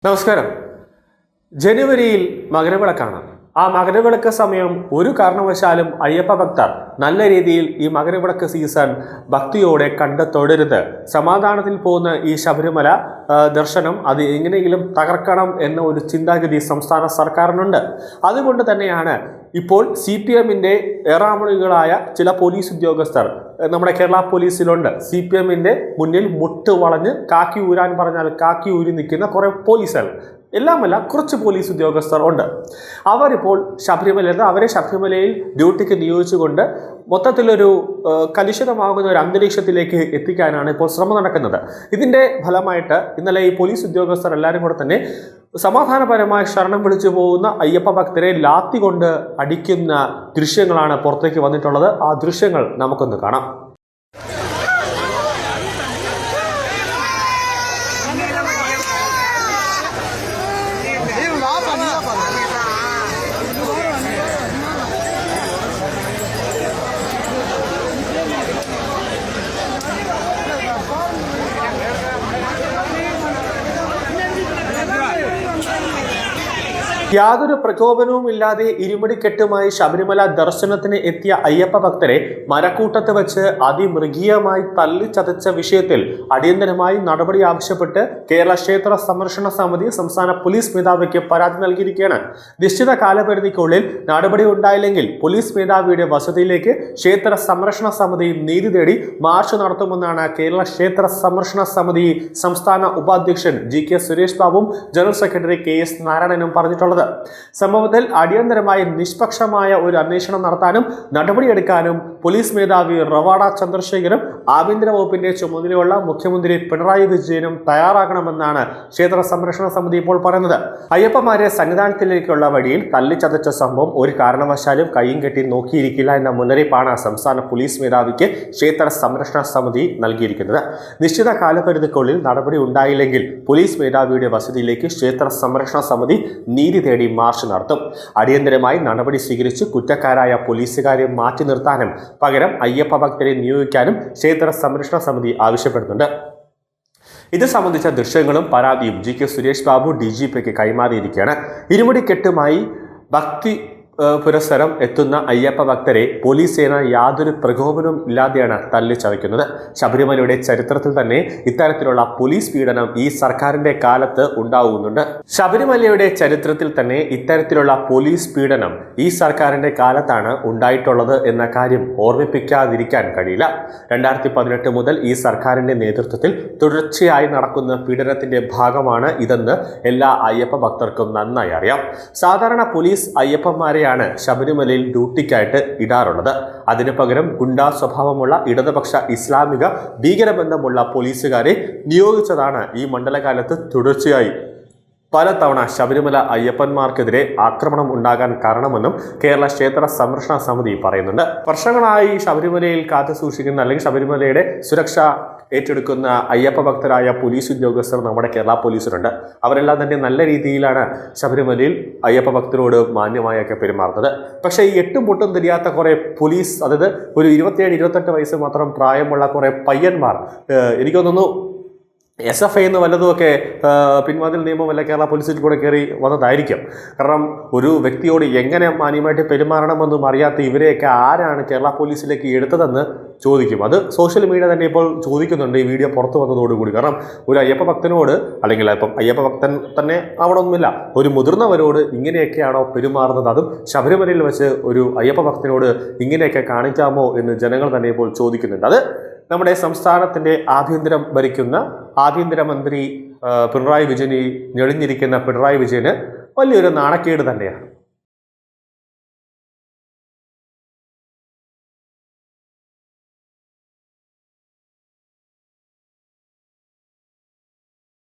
നമസ്കാരം. ജനുവരിയിൽ മകരവിളക്കാണ്. ആ മകരവിളക്ക് സമയം ഒരു കാരണവശാലും അയ്യപ്പ ഭക്തർ നല്ല രീതിയിൽ ഈ മകരവിളക്ക് സീസൺ ഭക്തിയോടെ കണ്ടെത്തരുത്. സമാധാനത്തിൽ പോകുന്ന ഈ ശബരിമല ദർശനം അത് എങ്ങനെയെങ്കിലും തകർക്കണം എന്ന ഒരു ചിന്താഗതി സംസ്ഥാന സർക്കാരിനുണ്ട്. അതുകൊണ്ട് തന്നെയാണ് ഇപ്പോൾ CPM-ന്റെ ഏറാമണികളായ ചില പോലീസ് ഉദ്യോഗസ്ഥർ നമ്മുടെ കേരള പോലീസിലുണ്ട്. CPM-ന്റെ മുന്നിൽ മുട്ട് വളഞ്ഞ് കാക്കി ഊരാൻ പറഞ്ഞാൽ കാക്കി ഊരി നിൽക്കുന്ന കുറേ പോലീസുകൾ, എല്ലാമല്ല കുറച്ച് പോലീസ് ഉദ്യോഗസ്ഥർ ഉണ്ട്. അവരിപ്പോൾ അവരെ ശബരിമലയിൽ ഡ്യൂട്ടിക്ക് നിയോഗിച്ചുകൊണ്ട് മൊത്തത്തിലൊരു കലുഷിതമാകുന്ന ഒരു അന്തരീക്ഷത്തിലേക്ക് എത്തിക്കാനാണ് ഇപ്പോൾ ശ്രമം നടക്കുന്നത്. ഇതിൻ്റെ ഫലമായിട്ട് ഇന്നലെ ഈ പോലീസ് ഉദ്യോഗസ്ഥർ എല്ലാവരും കൂടെ തന്നെ സമാധാനപരമായി ശരണം വിളിച്ചു പോകുന്ന അയ്യപ്പ ഭക്തരെ ലാത്തി കൊണ്ട് അടിക്കുന്ന ദൃശ്യങ്ങളാണ് പുറത്തേക്ക് വന്നിട്ടുള്ളത്. ആ ദൃശ്യങ്ങൾ നമുക്കൊന്ന് കാണാം. യാതൊരു പ്രകോപനവും ഇല്ലാതെ ഇരുമുടിക്കെട്ടുമായി ശബരിമല ദർശനത്തിന് എത്തിയ അയ്യപ്പ ഭക്തരെ മരക്കൂട്ടത്ത് വെച്ച് അതിമൃഗീയമായി തല്ലിച്ചതച്ച വിഷയത്തിൽ അടിയന്തരമായി നടപടി ആവശ്യപ്പെട്ട് കേരള ക്ഷേത്ര സംരക്ഷണ സമിതി സംസ്ഥാന പോലീസ് മേധാവിക്ക് പരാതി നൽകിയിരിക്കുകയാണ്. നിശ്ചിത കാലപരിധിക്കുള്ളിൽ നടപടി ഉണ്ടായില്ലെങ്കിൽ പോലീസ് മേധാവിയുടെ വസതിയിലേക്ക് ക്ഷേത്ര സംരക്ഷണ സമിതി നീതി തേടി മാർച്ച് നടത്തുമെന്നാണ് കേരള ക്ഷേത്ര സംരക്ഷണ സമിതി സംസ്ഥാന ഉപാധ്യക്ഷൻ GK സുരേഷ് ബാബുവും ജനറൽ സെക്രട്ടറി KS നാരായണനും പറഞ്ഞിട്ടുള്ളത്. സംഭവത്തിൽ അടിയന്തരമായി നിഷ്പക്ഷമായ ഒരു അന്വേഷണം നടത്താനും നടപടിയെടുക്കാനും പോലീസ് മേധാവി റവാഡ ചന്ദ്രശേഖരും ആഭ്യന്തര വകുപ്പിന്റെ ചുമതലയുള്ള മുഖ്യമന്ത്രി പിണറായി വിജയനും തയ്യാറാകണമെന്നാണ് ക്ഷേത്ര സംരക്ഷണ സമിതി ഇപ്പോൾ പറയുന്നത്. അയ്യപ്പന്മാരെ സന്നിധാനത്തിലേക്കുള്ള വഴിയിൽ തല്ലിച്ചതച്ച സംഭവം ഒരു കാരണവശാലും കയ്യും കെട്ടി നോക്കിയിരിക്കില്ല എന്ന മുന്നറിയിപ്പാണ് സംസ്ഥാന പോലീസ് മേധാവിക്ക് ക്ഷേത്ര സംരക്ഷണ സമിതി നൽകിയിരിക്കുന്നത്. നിശ്ചിത കാലപരിധിക്കുള്ളിൽ നടപടി ഉണ്ടായില്ലെങ്കിൽ പോലീസ് മേധാവിയുടെ വസതിയിലേക്ക് ക്ഷേത്ര സംരക്ഷണ സമിതി നീതി തേടി മാർച്ച് നടത്തും. അടിയന്തരമായി നടപടി സ്വീകരിച്ച് കുറ്റക്കാരായ പോലീസുകാരെ മാറ്റി നിർത്താനും പകരം അയ്യപ്പ ഭക്തരെ നിയോഗിക്കാനും ക്ഷേത്ര സംരക്ഷണ സമിതി ആവശ്യപ്പെടുന്നുണ്ട്. ഇത് സംബന്ധിച്ച ദൃശ്യങ്ങളും പരാതിയും GK സുരേഷ് ബാബു DGPക്ക് കൈമാറിയിരിക്കുകയാണ്. ഇരുമുടിക്കെട്ടുമായി ഭക്തി പുരസ്സരം എത്തുന്ന അയ്യപ്പ ഭക്തരെ പോലീസ് സേന യാതൊരു പ്രകോപനവും ഇല്ലാതെയാണ് തല്ലിച്ചതയ്ക്കുന്നത്. ശബരിമലയുടെ ചരിത്രത്തിൽ തന്നെ ഇത്തരത്തിലുള്ള പോലീസ് പീഡനം ഈ സർക്കാരിന്റെ കാലത്ത് ഉണ്ടാവുന്നുണ്ട്. ശബരിമലയുടെ ചരിത്രത്തിൽ തന്നെ ഇത്തരത്തിലുള്ള പോലീസ് പീഡനം ഈ സർക്കാരിന്റെ കാലത്താണ് ഉണ്ടായിട്ടുള്ളത് എന്ന കാര്യം ഓർമ്മിപ്പിക്കാതിരിക്കാൻ കഴിയില്ല. 2018 മുതൽ ഈ സർക്കാരിന്റെ നേതൃത്വത്തിൽ തുടർച്ചയായി നടക്കുന്ന പീഡനത്തിന്റെ ഭാഗമാണ് ഇതെന്ന് എല്ലാ അയ്യപ്പ ഭക്തർക്കും നന്നായി അറിയാം. സാധാരണ പോലീസ് അയ്യപ്പന്മാരെ ശബരിമലയിൽ ഡ്യൂട്ടിക്കായിട്ട് ഇടാറുള്ളത്. അതിനു പകരം ഗുണ്ടാ സ്വഭാവമുള്ള ഇടതുപക്ഷ ഇസ്ലാമിക ഭീകരബന്ധമുള്ള പോലീസുകാരെ നിയോഗിച്ചതാണ് ഈ മണ്ഡലകാലത്ത് തുടർച്ചയായി പലതവണ ശബരിമല അയ്യപ്പന്മാർക്കെതിരെ ആക്രമണം ഉണ്ടാകാൻ കാരണമെന്നും കേരള ക്ഷേത്ര സംരക്ഷണ സമിതി പറയുന്നുണ്ട്. വർഷങ്ങളായി ശബരിമലയിൽ കാത്തു സൂക്ഷിക്കുന്ന അല്ലെങ്കിൽ ശബരിമലയുടെ സുരക്ഷ ഏറ്റെടുക്കുന്ന അയ്യപ്പ ഭക്തരായ പോലീസ് ഉദ്യോഗസ്ഥർ നമ്മുടെ കേരള പോലീസിലുണ്ട്. അവരെല്ലാം തന്നെ നല്ല രീതിയിലാണ് ശബരിമലയിൽ അയ്യപ്പ ഭക്തരോട് മാന്യമായൊക്കെ പെരുമാറുന്നത്. പക്ഷേ ഈ എട്ടും പൊട്ടും തിരിയാത്ത കുറേ പോലീസ്, അതായത് ഒരു 27-28 വയസ്സ് മാത്രം പ്രായമുള്ള കുറേ പയ്യന്മാർ, എനിക്ക് തോന്നുന്നു SFI എന്ന് വല്ലതുമൊക്കെ പിൻവാതിൽ നിയമമല്ല കേരള പോലീസിൽ കൂടെ കയറി വന്നതായിരിക്കും. കാരണം ഒരു വ്യക്തിയോട് എങ്ങനെ മാന്യമായിട്ട് പെരുമാറണമെന്നും അറിയാത്ത ഇവരെയൊക്കെ ആരാണ് കേരള പോലീസിലേക്ക് എടുത്തതെന്ന് ചോദിക്കും. അത് സോഷ്യൽ മീഡിയ തന്നെ ഇപ്പോൾ ചോദിക്കുന്നുണ്ട് ഈ വീഡിയോ പുറത്തു വന്നതോടുകൂടി. കാരണം ഒരു അയ്യപ്പ ഭക്തനോട്, അല്ലെങ്കിൽ ഇപ്പം അയ്യപ്പ ഭക്തൻ തന്നെ അവിടെ ഒന്നുമില്ല, ഒരു മുതിർന്നവരോട് ഇങ്ങനെയൊക്കെയാണോ പെരുമാറുന്നത്? അതും ശബരിമലയിൽ വെച്ച് ഒരു അയ്യപ്പ ഭക്തനോട് ഇങ്ങനെയൊക്കെ കാണിക്കാമോ എന്ന് ജനങ്ങൾ തന്നെ ഇപ്പോൾ ചോദിക്കുന്നുണ്ട്. അത് നമ്മുടെ സംസ്ഥാനത്തിൻ്റെ ആഭ്യന്തരം ഭരിക്കുന്ന ആഭ്യന്തരമന്ത്രി പിണറായി വിജയന്, ഞെളിഞ്ഞിരിക്കുന്ന പിണറായി വിജയന് വലിയൊരു നാണക്കേട് തന്നെയാണ്.